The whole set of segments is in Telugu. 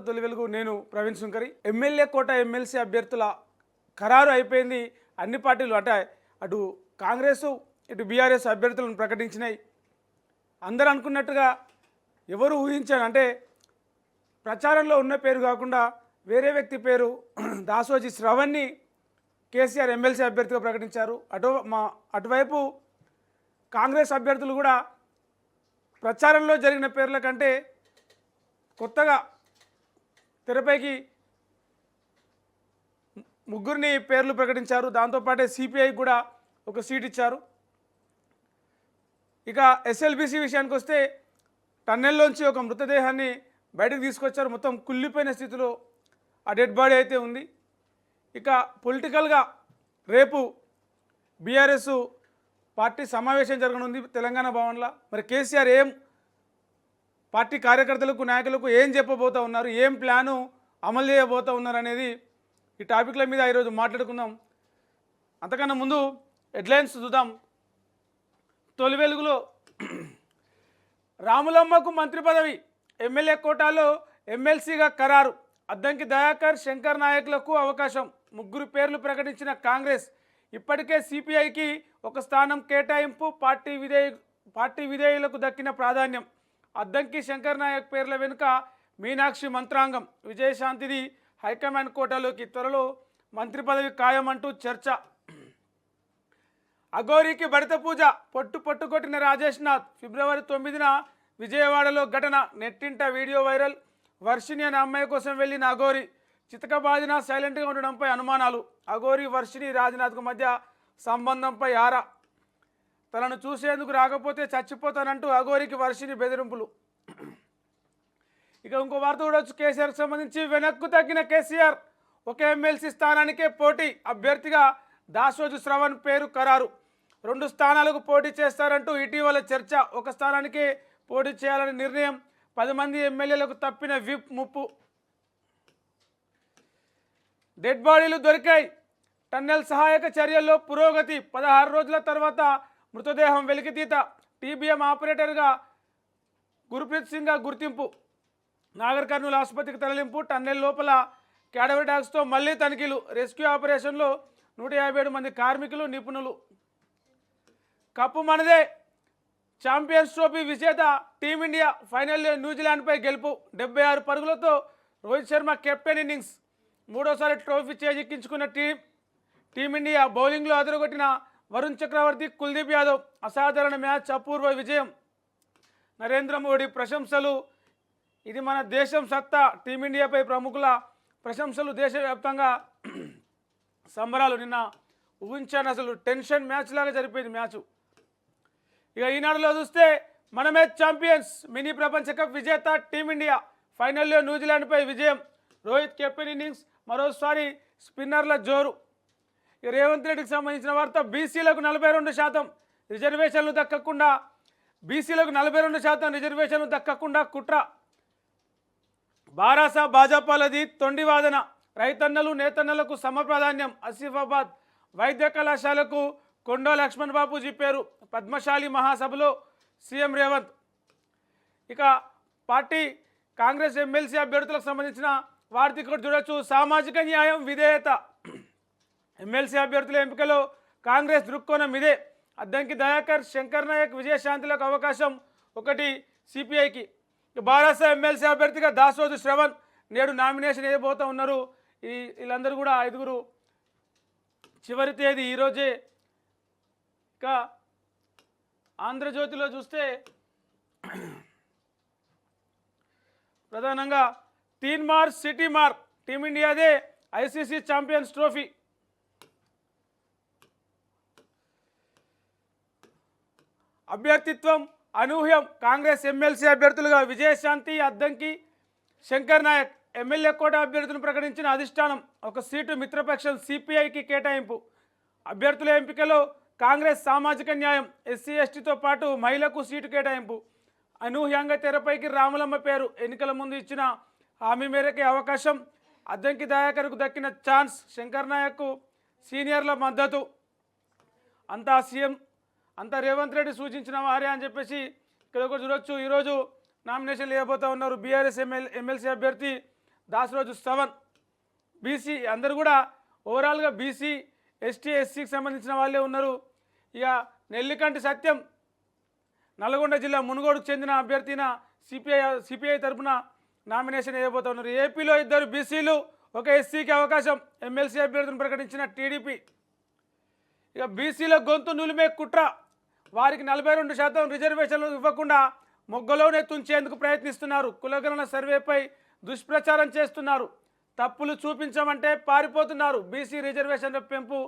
టు తొలి వెలుగు. నేను ప్రవీణ్ శంకరి. ఎమ్మెల్యే కోట ఎమ్మెల్సీ అభ్యర్థుల ఖరారు అయిపోయింది. అన్ని పార్టీలు అంటే అటు కాంగ్రెస్ ఇటు బీఆర్ఎస్ అభ్యర్థులను ప్రకటించినాయి. అందరూ అనుకున్నట్టుగా ఎవరు ఊహించారు అంటే ప్రచారంలో ఉన్న పేరు కాకుండా వేరే వ్యక్తి పేరు దాసోజీ శ్రవణ్ని కేసీఆర్ ఎమ్మెల్సీ అభ్యర్థిగా ప్రకటించారు. అటువైపు కాంగ్రెస్ అభ్యర్థులు కూడా ప్రచారంలో జరిగిన పేర్ల కంటే కొత్తగా తెరపైకి ముగ్గురిని పేర్లు ప్రకటించారు. దాంతోపాటే సిపిఐకి కూడా ఒక సీట్ ఇచ్చారు. ఇక ఎస్ఎల్బిసి విషయానికి వస్తే టన్నెల్లోంచి ఒక మృతదేహాన్ని బయటకు తీసుకొచ్చారు. మొత్తం కుళ్ళిపోయిన స్థితిలో ఆ డెడ్ బాడీ అయితే ఉంది. ఇక పొలిటికల్గా రేపు బీఆర్ఎస్ పార్టీ సమావేశం జరగనుంది తెలంగాణ భవన్లో. మరి కేసీఆర్ ఏం పార్టీ కార్యకర్తలకు నాయకులకు ఏం చెప్పబోతూ ఉన్నారు, ఏం ప్లాను అమలు చేయబోతూ ఉన్నారు అనేది ఈ టాపిక్ల మీద ఈరోజు మాట్లాడుకుందాం. అంతకన్నా ముందు హెడ్లైన్స్ చూద్దాం. తొలి వెలుగులో రాములమ్మకు మంత్రి పదవి, ఎమ్మెల్యే కోటాలో ఎమ్మెల్సీగా ఖరారు, అద్దంకి దయాకర్ శంకర్ నాయకులకు అవకాశం, ముగ్గురు పేర్లు ప్రకటించిన కాంగ్రెస్. ఇప్పటికే సిపిఐకి ఒక స్థానం కేటాయింపు, పార్టీ విధేయులకు దక్కిన ప్రాధాన్యం. అద్దంకి శంకర్ నాయక్ పేర్ల వెనుక మీనాక్షి మంత్రాంగం. విజయశాంతిది హైకమాండ్ కోటాలోకి, త్వరలో మంత్రి పదవి ఖాయమంటూ చర్చ. అఘోరికి భరత పూజ, పట్టుకొట్టిన రాజేష్ నాథ్. ఫిబ్రవరి 9న విజయవాడలో ఘటన, నెట్టింట వీడియో వైరల్. వర్షిణి అనే అమ్మాయి కోసం వెళ్ళిన అఘోరి చితకబాదిన సైలెంట్గా ఉండడంపై అనుమానాలు. అఘోరి వర్షిణి రాజ్నాథ్కు మధ్య సంబంధంపై ఆరా. తనను చూసేందుకు రాకపోతే చచ్చిపోతానంటూ అఘోరికి వర్షిణి బెదిరింపులు. ఇక ఇంకో వార్త చూడవచ్చు. కేసీఆర్కి సంబంధించి వెనక్కు తగ్గిన కేసీఆర్, ఒక ఎమ్మెల్సీ స్థానానికే పోటీ, అభ్యర్థిగా దాసోజు శ్రవణ్ పేరు ఖరారు. 2 స్థానాలకు పోటీ చేస్తారంటూ ఇటీవల చర్చ. ఒక స్థానానికే పోటీ చేయాలని నిర్ణయం. 10 మంది ఎమ్మెల్యేలకు తప్పిన విప్ ముప్పు. డెడ్ బాడీలు దొరికాయి, టన్నెల్ సహాయక చర్యల్లో పురోగతి. 16 రోజుల తర్వాత మృతదేహం వెలికితీత. టీబీఎం ఆపరేటర్గా గుర్ప్రీత్ సింగ్గా గుర్తింపు. నాగర్ కర్నూలు ఆసుపత్రికి తరలింపు. టన్నెల్ లోపల క్యాడవర్ డాగ్స్తో మళ్లీ తనిఖీలు. రెస్క్యూ ఆపరేషన్లో 157 మంది కార్మికులు, నిపుణులు. కప్పు మనదే, ఛాంపియన్స్ ట్రోఫీ విజేత టీమిండియా. ఫైనల్లో న్యూజిలాండ్పై గెలుపు. 76 పరుగులతో రోహిత్ శర్మ కెప్టెన్ ఇన్నింగ్స్. మూడోసారి ట్రోఫీ చేజిక్కించుకున్న టీమిండియా. బౌలింగ్లో అదరగొట్టిన వరుణ్ చక్రవర్తి, కుల్దీప్ యాదవ్. అసాధారణ మ్యాచ్, అపూర్వ విజయం. నరేంద్ర మోడీ ప్రశంసలు. ఇది మన దేశం సత్తా. టీమిండియాపై ప్రముఖుల ప్రశంసలు. దేశవ్యాప్తంగా సంబరాలు. నిన్న ఊహించాను, అసలు టెన్షన్ మ్యాచ్ లాగా జరిపోయింది మ్యాచ్. ఇక ఈనాడులో చూస్తే మనమే ఛాంపియన్స్, మినీ ప్రపంచ కప్ విజేత టీమిండియా. ఫైనల్లో న్యూజిలాండ్పై విజయం. Rohit captain innings. మరోసారి స్పిన్నర్ల జోరు. ఇక రేవంత్ రెడ్డికి సంబంధించిన వార్త. బీసీలకు 42% రిజర్వేషన్లు దక్కకుండా, బీసీలకు 42% రిజర్వేషన్లు దక్కకుండా కుట్ర. బారాస భాజపాలది తొండి వాదన. రైతన్నలు నేతన్నలకు సమప్రాధాన్యం. ఆసిఫాబాద్ వైద్య కళాశాలకు కొండా లక్ష్మణ్ బాపూజీ పేరు. పద్మశాలి మహాసభలో సీఎం రేవంత్. ఇక పార్టీ కాంగ్రెస్ ఎమ్మెల్సీ అభ్యర్థులకు సంబంధించిన వార్త కూడా చూడొచ్చు. సామాజిక న్యాయం, విధేయత. ఎమ్మెల్సీ అభ్యర్థుల ఎంపికలో కాంగ్రెస్ దృక్కోణం ఇదే. అద్దంకి దయాకర్ శంకర్ నాయక్ విజయశాంతిలకు అవకాశం. 1 సిపిఐకి. బారాస ఎమ్మెల్సీ అభ్యర్థిగా దాసోజు శ్రవణ్ నేడు నామినేషన్ వేయబోతూ ఉన్నారు. వీళ్ళందరూ కూడా 5. చివరి తేదీ ఈరోజే. ఇక ఆంధ్రజ్యోతిలో చూస్తే ప్రధానంగా తీన్మార్ సిటీ మార్, టీమిండియాదే ఐసీసీ ఛాంపియన్స్ ట్రోఫీ. అభ్యర్థిత్వం అనూహ్యం. కాంగ్రెస్ ఎమ్మెల్సీ అభ్యర్థులుగా విజయశాంతి, అద్దంకి, శంకర్ నాయక్. ఎమ్మెల్యే కోట అభ్యర్థులను ప్రకటించిన అధిష్టానం. 1 సీటు మిత్రపక్షం సిపిఐకి కేటాయింపు. అభ్యర్థుల ఎంపికలో కాంగ్రెస్ సామాజిక న్యాయం, ఎస్సీ ఎస్టీతో పాటు మహిళకు సీటు కేటాయింపు. అనూహ్యంగా తెరపైకి రాములమ్మ పేరు. ఎన్నికల ముందు ఇచ్చిన హామీ మేరకే అవకాశం. అద్దంకి దయాకర్కు దక్కిన ఛాన్స్. శంకర్ నాయక్కు సీనియర్ల మద్దతు. అంతా సీఎం, అంతా రేవంత్ రెడ్డి సూచించిన వారే అని చెప్పేసి ఇక్కడ ఒకటి చూడొచ్చు. ఈరోజు నామినేషన్లు వేయబోతూ ఉన్నారు. బీఆర్ఎస్ ఎమ్మెల్సీ అభ్యర్థి దాసరోజు శ్రవణ్. బీసీ అందరూ కూడా ఓవరాల్గా బీసీ ఎస్టీ ఎస్సీకి సంబంధించిన వాళ్ళే ఉన్నారు. ఇక నెల్లికంటి సత్యం నల్గొండ జిల్లా మునుగోడుకు చెందిన అభ్యర్థిన సిపిఐ తరఫున నామినేషన్ వేయబోతా ఉన్నారు. ఏపీలో 2 బీసీలు 1 ఎస్సీకి అవకాశం ఎమ్మెల్సీ అభ్యర్థిని ప్రకటించిన టీడీపీ. ఇక బీసీల గొంతు నులిమే కుట్ర, వారికి 42% రిజర్వేషన్లు ఇవ్వకుండా మొగ్గలోనే తుంచేందుకు ప్రయత్నిస్తున్నారు. కులగణన సర్వేపై దుష్ప్రచారం చేస్తున్నారు. తప్పులు చూపించమంటే పారిపోతున్నారు. బీసీ రిజర్వేషన్ల పెంపు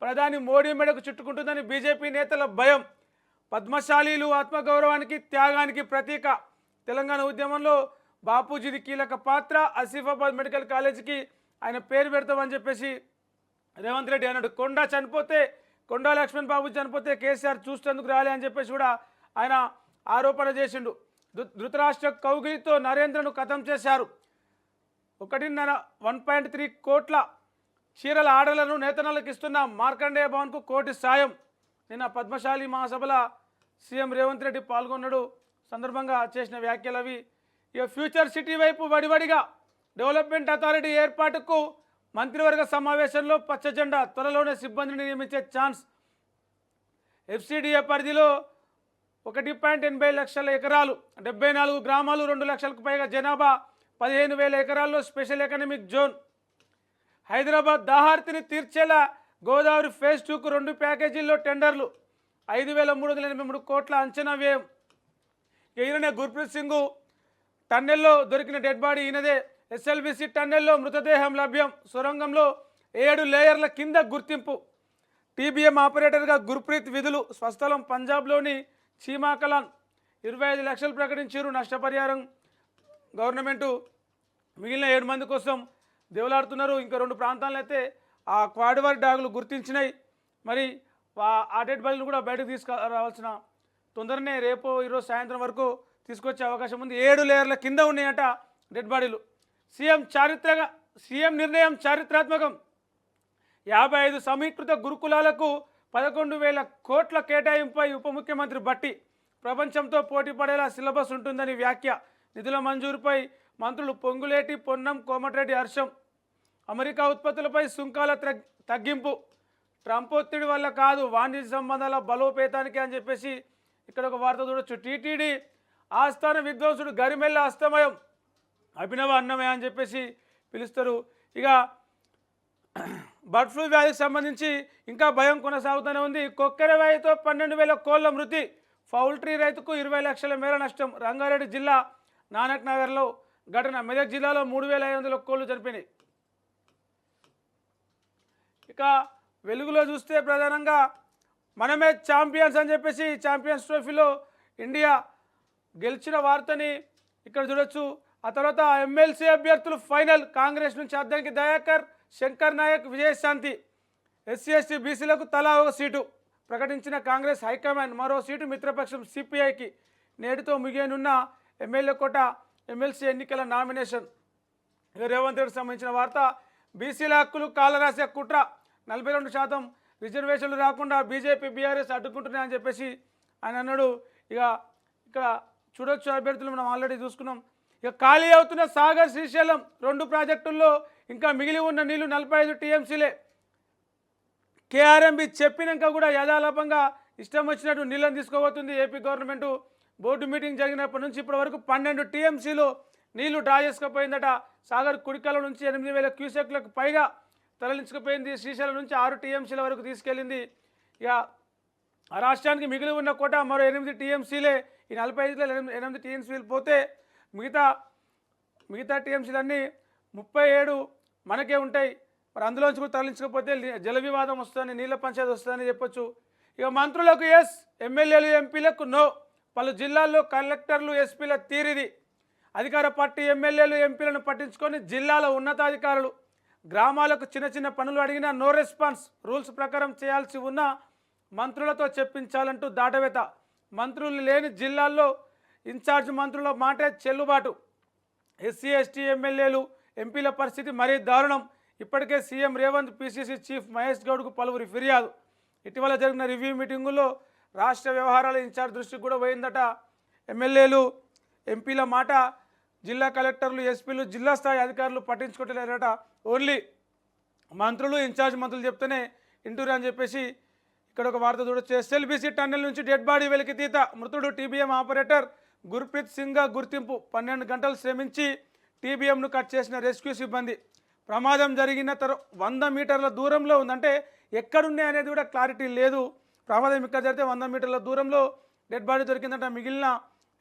ప్రధాని మోడీ మెడకు చుట్టుకుంటుందని బీజేపీ నేతల భయం. పద్మశాలీలు ఆత్మగౌరవానికి త్యాగానికి ప్రతీక. తెలంగాణ ఉద్యమంలో బాపూజీది కీలక పాత్ర. ఆసిఫాబాద్ మెడికల్ కాలేజీకి ఆయన పేరు పెడతామని చెప్పేసి రేవంత్ రెడ్డి అన్నాడు. కొండా లక్ష్మణ్ బాబు చనిపోతే కేసీఆర్ చూసేందుకు రాలే అని చెప్పేసి కూడా ఆయన ఆరోపణ చేసిండు. ధృతరాష్ట్ర కౌగిలితో నరేంద్రను ఖతం చేశారు. 1.3 కోట్ల చీరల ఆర్డర్లను నేతన్నలకు ఇస్తున్న మార్కండేయ భవన్కు కోటి సాయం. నిన్న పద్మశాలి మహాసభల సీఎం రేవంత్ రెడ్డి పాల్గొన్నాడు. సందర్భంగా చేసిన వ్యాఖ్యలు అవి. ఇక ఫ్యూచర్ సిటీ వైపు వడివడిగా డెవలప్మెంట్ అథారిటీ ఏర్పాటుకు మంత్రివర్గ సమావేశంలో పచ్చ జెండా. త్వరలోనే సిబ్బందిని నియమించే ఛాన్స్. ఎఫ్సిడిఏ పరిధిలో 1.80 లక్షల ఎకరాలు, 74 గ్రామాలు, 2 లక్షలకు పైగా జనాభా, 15,000 ఎకరాల్లో స్పెషల్ ఎకనామిక్ జోన్. హైదరాబాద్ దాహార్తిని తీర్చేలా గోదావరి ఫేజ్ 2కు 2 ప్యాకేజీల్లో టెండర్లు. 5,383 కోట్ల అంచనా వ్యయం. ఈయననే గుర్ప్రీత్ సింగ్ టన్నెల్లో దొరికిన డెడ్ బాడీ ఈయనదే. ఎస్ఎల్బిసి టన్నెల్లో మృతదేహం లభ్యం. సొరంగంలో 7 లేయర్ల కింద గుర్తింపు. టీబీఎం ఆపరేటర్గా గుర్ప్రీత్ విధులు. స్వస్థలం పంజాబ్లోని చీమాకలాన్. 25 లక్షలు ప్రకటించారు నష్టపరిహారం గవర్నమెంటు. మిగిలిన 7 మంది కోసం దేవులాడుతున్నారు. ఇంకా 2 ప్రాంతాలను అయితే ఆ క్వాడ్వర్ డాగులు గుర్తించినాయి. మరి ఆ డెడ్ బాడీలు కూడా బయటకు తీసుకురావాల్సిన తొందరనే రేపు ఈరోజు సాయంత్రం వరకు తీసుకొచ్చే అవకాశం ఉంది. 7 లేయర్ల కింద ఉన్నాయట డెడ్ బాడీలు. సీఎం నిర్ణయం చారిత్రాత్మకం. 55 సమీకృత గురుకులాలకు 11,000 కోట్ల కేటాయింపై ఉప ముఖ్యమంత్రి భట్టి. ప్రపంచంతో పోటీ పడేలా సిలబస్ ఉంటుందని వ్యాఖ్య. నిధుల మంజూరుపై మంత్రులు పొంగులేటి, పొన్నం, కోమటిరెడ్డి హర్షం. అమెరికా ఉత్పత్తులపై సుంకాల తగ్గింపు. ట్రంప్ ఒత్తిడి వల్ల కాదు, వాణిజ్య సంబంధాల బలోపేతానికి అని చెప్పేసి ఇక్కడ ఒక వార్త చూడొచ్చు. టీటీడీ ఆస్థాన విద్వాంసుడు గరిమెల్ల అస్తమయం. అభినవ అన్నమయ అని చెప్పేసి పిలుస్తారు. ఇక బర్డ్ ఫ్లూ వ్యాధికి సంబంధించి ఇంకా భయం కొనసాగుతూనే ఉంది. కొక్కెర వ్యాధితో 12,000 కోళ్ల మృతి. పౌల్ట్రీ రైతుకు 20 లక్షల మేర నష్టం. రంగారెడ్డి జిల్లా నానక్ నగర్లో ఘటన. మెదక్ జిల్లాలో 3,500 కోళ్లు చనిపోయినాయి. ఇక వెలుగులో చూస్తే ప్రధానంగా మనమే ఛాంపియన్స్ అని చెప్పేసి ఛాంపియన్స్ ట్రోఫీలో ఇండియా గెలిచిన వార్తని ఇక్కడ చూడొచ్చు. ఆ తర్వాత ఎమ్మెల్సీ అభ్యర్థులు ఫైనల్. కాంగ్రెస్ నుంచి అద్దంకి దయాకర్, శంకర్ నాయక్, విజయశాంతి. ఎస్సీ ఎస్టీ బీసీలకు తలా 1 సీటు ప్రకటించిన కాంగ్రెస్ హైకమాండ్. మరో సీటు మిత్రపక్షం సిపిఐకి. నేటితో ముగియనున్న ఎమ్మెల్యే కోట ఎమ్మెల్సీ ఎన్నికల నామినేషన్. ఇక రేవంత్ రెడ్డికి సంబంధించిన వార్త. బీసీల హక్కులు కాలరాసే కుట్ర. 42% రిజర్వేషన్లు రాకుండా బీజేపీ బీఆర్ఎస్ అడ్డుకుంటున్నాయని చెప్పేసి ఆయన అన్నాడు. ఇక ఇక్కడ చూడొచ్చు అభ్యర్థులు మనం ఆల్రెడీ చూసుకున్నాం. ఇక ఖాళీ అవుతున్న సాగర్, శ్రీశైలం 2 ప్రాజెక్టుల్లో ఇంకా మిగిలి ఉన్న నీళ్లు 45 టీఎంసీలే. కేఆర్ఎంబి చెప్పినాక కూడా యథాలాపంగా ఇష్టం వచ్చినట్టు నీళ్ళని తీసుకోబోతుంది ఏపీ గవర్నమెంటు. బోర్డు మీటింగ్ జరిగినప్పటి నుంచి ఇప్పటి వరకు 12 టీఎంసీలు నీళ్లు డ్రా చేసుకుపోయిందట. సాగర్ కుడికల నుంచి 8,000 క్యూసెక్లకు పైగా తరలించుకుపోయింది. శ్రీశైలం నుంచి 6 టీఎంసీల వరకు తీసుకెళ్ళింది. ఇక ఆ రాష్ట్రానికి మిగిలి ఉన్న కోట మరో 8 టీఎంసీలే. ఈ 45లో 8 టీఎంసీలు పోతే మిగతా టీఎంసీలన్నీ 37 మనకే ఉంటాయి. మరి అందులోంచి కూడా తరలించకపోతే జల వివాదం వస్తుందని, నీళ్ళ పంచాయతీ వస్తుందని చెప్పొచ్చు. ఇక మంత్రులకు ఎస్, ఎమ్మెల్యేలు ఎంపీలకు నో. పలు జిల్లాల్లో కలెక్టర్లు ఎస్పీల తీరిది. అధికార పార్టీ ఎమ్మెల్యేలు ఎంపీలను పట్టించుకొని జిల్లాల ఉన్నతాధికారులు. గ్రామాలకు చిన్న చిన్న పనులు అడిగినా నో రెస్పాన్స్. రూల్స్ ప్రకారం చేయాల్సి ఉన్న మంత్రులతో చెప్పించాలంటూ దాటవేత. మంత్రులు లేని జిల్లాల్లో ఇన్ఛార్జ్ మంత్రుల మాటే చెల్లుబాటు. ఎస్సీ ఎస్టీ ఎమ్మెల్యేలు ఎంపీల పరిస్థితి మరీ దారుణం. ఇప్పటికే CM Revanth, PCC chief Mahesh గౌడ్కు పలువురి ఫిర్యాదు. ఇటీవల జరిగిన రివ్యూ మీటింగుల్లో రాష్ట్ర వ్యవహారాల ఇన్ఛార్జ్ దృష్టికి కూడా పోయిందట. ఎమ్మెల్యేలు ఎంపీల మాట జిల్లా కలెక్టర్లు, ఎస్పీలు, జిల్లా స్థాయి అధికారులు పట్టించుకోవట్లేరట. ఓన్లీ మంత్రులు, ఇన్ఛార్జ్ మంత్రులు చెప్తేనే ఇంటూరు అని చెప్పేసి ఇక్కడ ఒక వార్త చూడొచ్చు. ఎస్ఎల్బీసీ టన్నెల్ నుంచి డెడ్ బాడీ వెలికితీత. మృతుడు టీబీఎం ఆపరేటర్ గుర్ప్రీత్ సింగ్గా గుర్తింపు. 12 గంటలు శ్రమించి టీబీఎంను కట్ చేసిన రెస్క్యూ సిబ్బంది. ప్రమాదం జరిగిన 100 మీటర్ల దూరంలో ఉందంటే ఎక్కడున్నాయి అనేది కూడా క్లారిటీ లేదు. ప్రమాదం ఇక్కడ జరిగితే 100 మీటర్ల దూరంలో డెడ్ బాడీ దొరికిందంట. మిగిలిన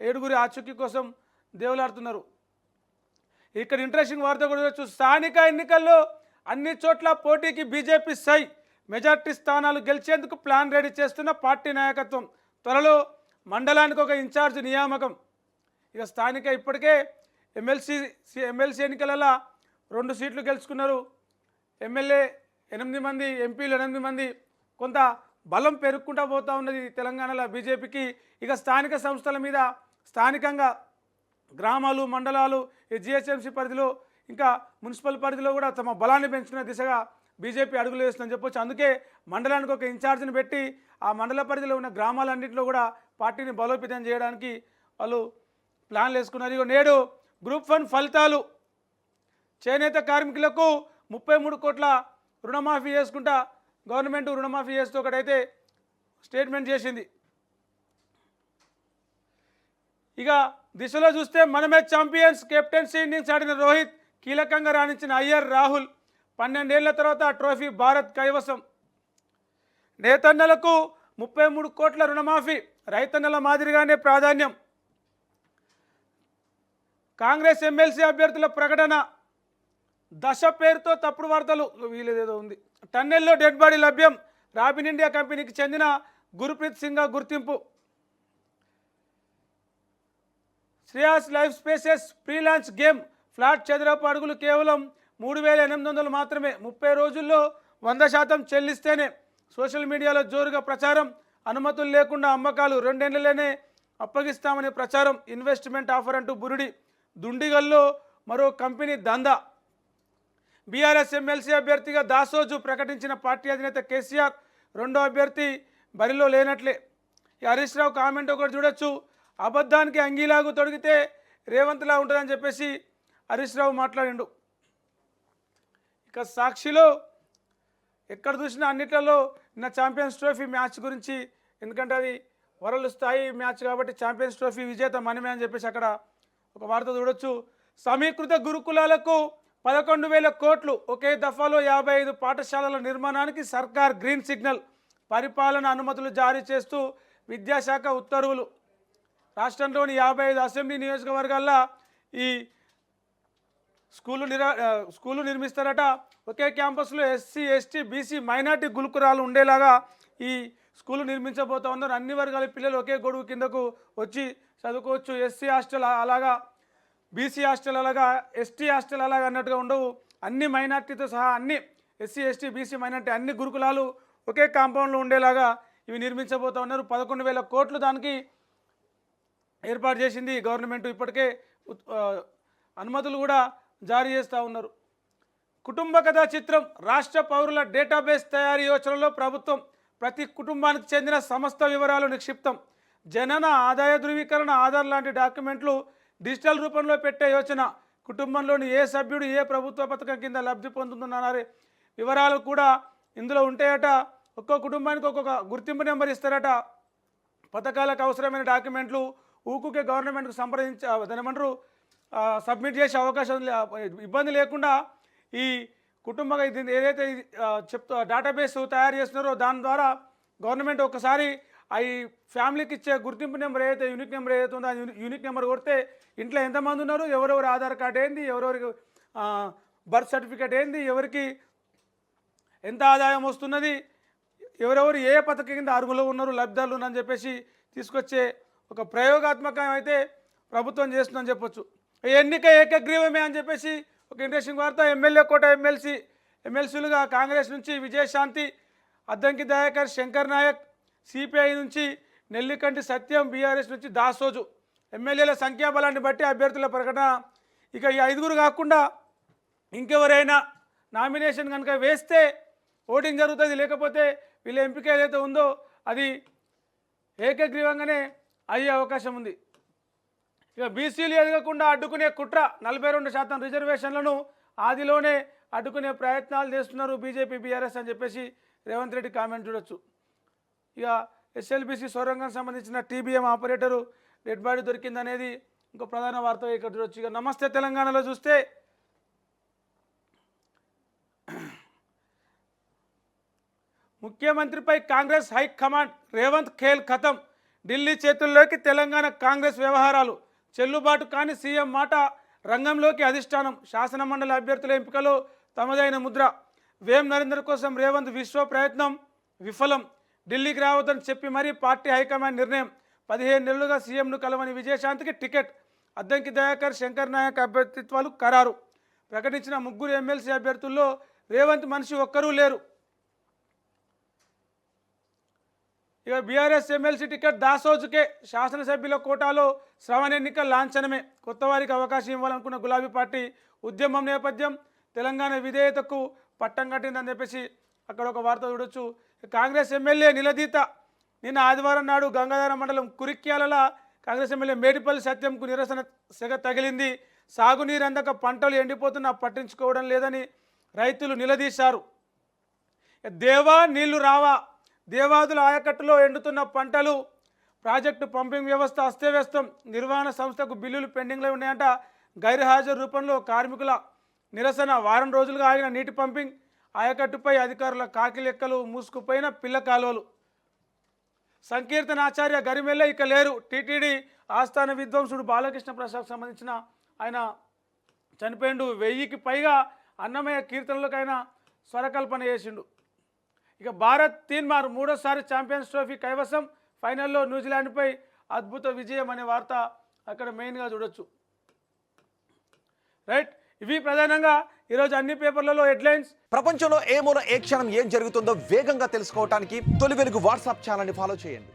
7 ఆచూకీ కోసం దేవులాడుతున్నారు. ఇక్కడ ఇంట్రెస్టింగ్ వార్త కూడా చూడొచ్చు. స్థానిక ఎన్నికల్లో అన్ని చోట్ల పోటీకి బీజేపీ సై. మెజార్టీ స్థానాలు గెలిచేందుకు ప్లాన్ రెడీ చేస్తున్న పార్టీ నాయకత్వం. త్వరలో మండలానికి ఒక ఇన్ఛార్జ్ నియామకం. ఇక స్థానిక ఇప్పటికే ఎమ్మెల్సీ ఎన్నికలలో 2 సీట్లు గెలుచుకున్నారు. ఎమ్మెల్యే 8 మంది, ఎంపీలు 8 మంది. కొంత బలం పెరుగుకుంటూ పోతూ ఉన్నది తెలంగాణలో బీజేపీకి. ఇక స్థానిక సంస్థల మీద స్థానికంగా గ్రామాలు, మండలాలు, జిహెచ్ఎంసీ పరిధిలో ఇంకా మున్సిపల్ పరిధిలో కూడా తమ బలాన్ని పెంచుకునే దిశగా బీజేపీ అడుగులు వేస్తుందని చెప్పొచ్చు. అందుకే మండలానికి ఒక ఇన్ఛార్జిని పెట్టి ఆ మండల పరిధిలో ఉన్న గ్రామాలన్నింటిలో కూడా పార్టీని బలోపేతం చేయడానికి వాళ్ళు ప్లాన్లు వేసుకున్నారు. ఇక నేడు గ్రూప్ 1 ఫలితాలు. చేనేత కార్మికులకు 33 కోట్ల రుణమాఫీ చేసుకుంటా గవర్నమెంట్ రుణమాఫీ చేస్తూ ఒకటైతే స్టేట్మెంట్ చేసింది. ఇక దిశలో చూస్తే మనమే ఛాంపియన్స్. కెప్టెన్సీ ఇన్నింగ్స్ ఆడిన రోహిత్, కీలకంగా రాణించిన అయ్యర్, రాహుల్. 12 ఏళ్ల తర్వాత ట్రోఫీ భారత్ కైవసం. నేతన్నలకు 33 కోట్ల రుణమాఫీ. రైతన్నల మాదిరిగానే ప్రాధాన్యం. కాంగ్రెస్ ఎమ్మెల్సీ అభ్యర్థుల ప్రకటన. దశ పేరుతో తప్పుడు వార్తలు వీలేదేదో ఉంది. టన్నెల్లో డెడ్ బాడీ లభ్యం. రాబిన్ ఇండియా కంపెనీకి చెందిన గుర్ప్రీత్ సింగ్గా గుర్తింపు. Shreyas life spaces freelance game. Flat చదరపు అడుగులు కేవలం 3,800 మాత్రమే. 30 రోజుల్లో 100% చెల్లిస్తేనే. సోషల్ మీడియాలో జోరుగా ప్రచారం. అనుమతులు లేకుండా అమ్మకాలు. 2 ఏళ్లలోనే అప్పగిస్తామనే ప్రచారం. ఇన్వెస్ట్మెంట్ ఆఫర్ అంటూ బురుడి. దుండిగల్లో మరో కంపెనీ దందా. బీఆర్ఎస్ ఎమ్మెల్సీ అభ్యర్థిగా దాసోజు ప్రకటించిన పార్టీ అధినేత కేసీఆర్. రెండో అభ్యర్థి బరిలో లేనట్లే. హరీష్ రావు కామెంట్ ఒకటి చూడొచ్చు. అబద్ధానికి అంగీలాగు తొడిగితే రేవంత్లా ఉంటుందని చెప్పేసి హరీష్ రావు మాట్లాడిండు. ఇక సాక్షిలో ఎక్కడ చూసినా అన్నిట్లలో నిన్న ఛాంపియన్స్ ట్రోఫీ మ్యాచ్ గురించి, ఎందుకంటే అది వరల్డ్ స్థాయి మ్యాచ్ కాబట్టి ఛాంపియన్స్ ట్రోఫీ విజేత మనమే అని చెప్పేసి అక్కడ ఒక వార్త చూడొచ్చు. సమీకృత గురుకులాలకు 11,000 కోట్లు. ఒకే దఫాలో 55 పాఠశాలల నిర్మాణానికి సర్కార్ గ్రీన్ సిగ్నల్. పరిపాలన అనుమతులు జారీ చేస్తూ విద్యాశాఖ ఉత్తర్వులు. రాష్ట్రంలోని 55 అసెంబ్లీ నియోజకవర్గాల్లో ఈ స్కూలు నిర్మిస్తారట. ఒకే క్యాంపస్లో ఎస్సీ, ఎస్టీ, బీసీ, మైనార్టీ గురుకులాలు ఉండేలాగా ఈ స్కూలు నిర్మించబోతా ఉన్నారు. అన్ని వర్గాల పిల్లలు ఒకే గొడుగు కిందకు వచ్చి చదువుకోవచ్చు. ఎస్సీ హాస్టల్ అలాగా, బీసీ హాస్టల్ అలాగా, ఎస్టీ హాస్టల్ అలాగా అన్నట్టుగా ఉండవు. అన్ని మైనార్టీతో సహా అన్ని ఎస్సీ, ఎస్టీ, బీసీ, మైనార్టీ అన్ని గురుకులాలు ఒకే కాంపౌండ్లో ఉండేలాగా ఇవి నిర్మించబోతా ఉన్నారు. 11,000 కోట్లు దానికి ఏర్పాటు చేసింది గవర్నమెంట్. ఇప్పటికే అనుమతులు కూడా జారీ చేస్తూ ఉన్నారు. కుటుంబ కథా చిత్రం. రాష్ట్ర పౌరుల డేటాబేస్ తయారీ యోచనలో ప్రభుత్వం. ప్రతి కుటుంబానికి చెందిన సమస్త వివరాలు నిక్షిప్తం. జనన, ఆదాయ ధృవీకరణ, ఆధార్ లాంటి డాక్యుమెంట్లు డిజిటల్ రూపంలో పెట్టే యోచన. కుటుంబంలోని ఏ సభ్యుడు ఏ ప్రభుత్వ పథకం కింద లబ్ధి పొందుతున్నారనే వివరాలు కూడా ఇందులో ఉంటాయట. ఒక్కో కుటుంబానికి ఒక్కొక్క గుర్తింపు నెంబర్ ఇస్తారట. పథకాలకు అవసరమైన డాక్యుమెంట్లు ఊకుకే గవర్నమెంట్కు సంప్రదించి దానిమంటారు సబ్మిట్ చేసే అవకాశం ఇబ్బంది లేకుండా ఈ కుటుంబ ఏదైతే డేటాబేస్ తయారు చేస్తున్నారో దాని ద్వారా గవర్నమెంట్ ఒకసారి ఈ ఫ్యామిలీకి ఇచ్చే గుర్తింపు నెంబర్ ఏదైతే యూనిక్ నెంబర్ ఏదైతే ఉందో ఆ యూనిక్ నెంబర్ కొడితే ఇంట్లో ఎంతమంది ఉన్నారు, ఎవరెవరు ఆధార్ కార్డు ఏంది, ఎవరెవరికి బర్త్ సర్టిఫికేట్ ఏంది, ఎవరికి ఎంత ఆదాయం వస్తున్నది, ఎవరెవరు ఏ పథకం కింద అర్హులు ఉన్నారు, లబ్ధాలు ఉన్నారని చెప్పేసి తీసుకొచ్చే ఒక ప్రయోగాత్మకం అయితే ప్రభుత్వం చేస్తుందని చెప్పొచ్చు. ఎన్నిక ఏకగ్రీవమే అని చెప్పేసి ఒక ఇంట్రెస్టింగ్ వార్త. ఎమ్మెల్యే కోట ఎమ్మెల్సీలుగా కాంగ్రెస్ నుంచి విజయశాంతి, అద్దంకి దయాకర్, శంకర్ నాయక్, సిపిఐ నుంచి నెల్లికంటి సత్యం, బీఆర్ఎస్ నుంచి దాసోజు. ఎమ్మెల్యేల సంఖ్యాబలాన్ని బట్టి అభ్యర్థుల ప్రకటన. ఇక ఈ 5 కాకుండా ఇంకెవరైనా నామినేషన్ కనుక వేస్తే ఓటింగ్ జరుగుతుంది. లేకపోతే వీళ్ళ ఎంపిక ఏదైతే ఉందో అది ఏకగ్రీవంగానే అయ్యే అవకాశం ఉంది. ఇక ఇక బీసీలు ఎదగకుండా అడ్డుకునే కుట్ర 42% రిజర్వేషన్లను ఆదిలోనే అడ్డుకునే ప్రయత్నాలు చేస్తున్నారు బీజేపీ బీఆర్ఎస్ అని చెప్పేసి రేవంత్ రెడ్డి కామెంట్ చూడొచ్చు. ఇక ఎస్ఎల్బీసీ సొరంగం సంబంధించిన టీబీఎం ఆపరేటరు డెడ్ బాడీ దొరికిందనేది ఇంకో ప్రధాన వార్త ఇక్కడ చూడొచ్చు. ఇక నమస్తే తెలంగాణలో చూస్తే ముఖ్యమంత్రిపై కాంగ్రెస్ హైకమాండ్ రేవంత్ ఖేల్ ఖతం, ఢిల్లీ చేతుల్లోకి తెలంగాణ కాంగ్రెస్ వ్యవహారాలు, చెల్లుబాటు కాని సీఎం మాట, రంగంలోకి అధిష్టానం, శాసనమండలి అభ్యర్థుల ఎంపికలో తమదైన ముద్ర, వేం నరేందర్ కోసం రేవంత్ విశ్వ ప్రయత్నం విఫలం, ఢిల్లీకి రావద్దని చెప్పి మరీ పార్టీ హైకమాండ్ నిర్ణయం, 15 నెలలుగా సీఎంను కలవని విజయశాంతికి టికెట్, అద్దంకి దయాకర్ శంకర్ నాయక్ అభ్యర్థిత్వాలు ఖరారు, ప్రకటించిన 3 ఎమ్మెల్సీ అభ్యర్థుల్లో రేవంత్ మనిషి ఒక్కరూ లేరు. ఇక బీఆర్ఎస్ ఎమ్మెల్సీ టికెట్ దాసోజుకే, శాసనసభ్యుల కోటాలో శ్రవణ ఎన్నిక లాంఛనమే, కొత్త వారికి అవకాశం ఇవ్వాలనుకున్న గులాబీ పార్టీ ఉద్యమం నేపథ్యం తెలంగాణ విధేయతకు పట్టం కట్టిందని చెప్పేసి అక్కడ ఒక వార్త చూడొచ్చు. కాంగ్రెస్ ఎమ్మెల్యే నిలదీత, నిన్న ఆదివారం నాడు గంగాధర మండలం కురిక్యాల కాంగ్రెస్ ఎమ్మెల్యే మేడిపల్లి సత్యంకు నిరసన సెగ తగిలింది. సాగునీరు అందక పంటలు ఎండిపోతున్నా పట్టించుకోవడం లేదని రైతులు నిలదీశారు. దేవా నీళ్లు రావా, దేవాదుల ఆయకట్టులో ఎండుతున్న పంటలు, ప్రాజెక్టు పంపింగ్ వ్యవస్థ అస్తవ్యస్తం, నిర్వహణ సంస్థకు బిల్లులు పెండింగ్లో ఉన్నాయంట. గైర్హాజరు రూపంలో కార్మికుల నిరసన, వారం రోజులుగా ఆగిన నీటి పంపింగ్, ఆయకట్టుపై అధికారుల కాకి లెక్కలు, మూసుకుపోయిన పిల్ల కాలువలు. సంకీర్తనాచార్య గరిమెల్ల ఇక లేరు, టీటీడీ ఆస్థాన విద్వాంసుడు బాలకృష్ణ ప్రసాద్ సంబంధించిన ఆయన చనిపోయిండు. 1000కి పైగా అన్నమయ్య కీర్తనలకైనా స్వరకల్పన చేసిండు. ఇక భారత్ తీన్మార్ మూడోసారి ఛాంపియన్స్ ట్రోఫీ కైవసం, ఫైనల్లో న్యూజిలాండ్పై అద్భుత విజయం అనే వార్త అక్కడ మెయిన్గా చూడొచ్చు. రైట్, ఇవి ప్రధానంగా ఈరోజు అన్ని పేపర్లలో హెడ్లైన్స్. ప్రపంచంలో ఏ మూల ఏ క్షణం ఏం జరుగుతుందో వేగంగా తెలుసుకోవడానికి తొలి వెలుగు వాట్సాప్ ఛానల్ని ఫాలో చేయండి.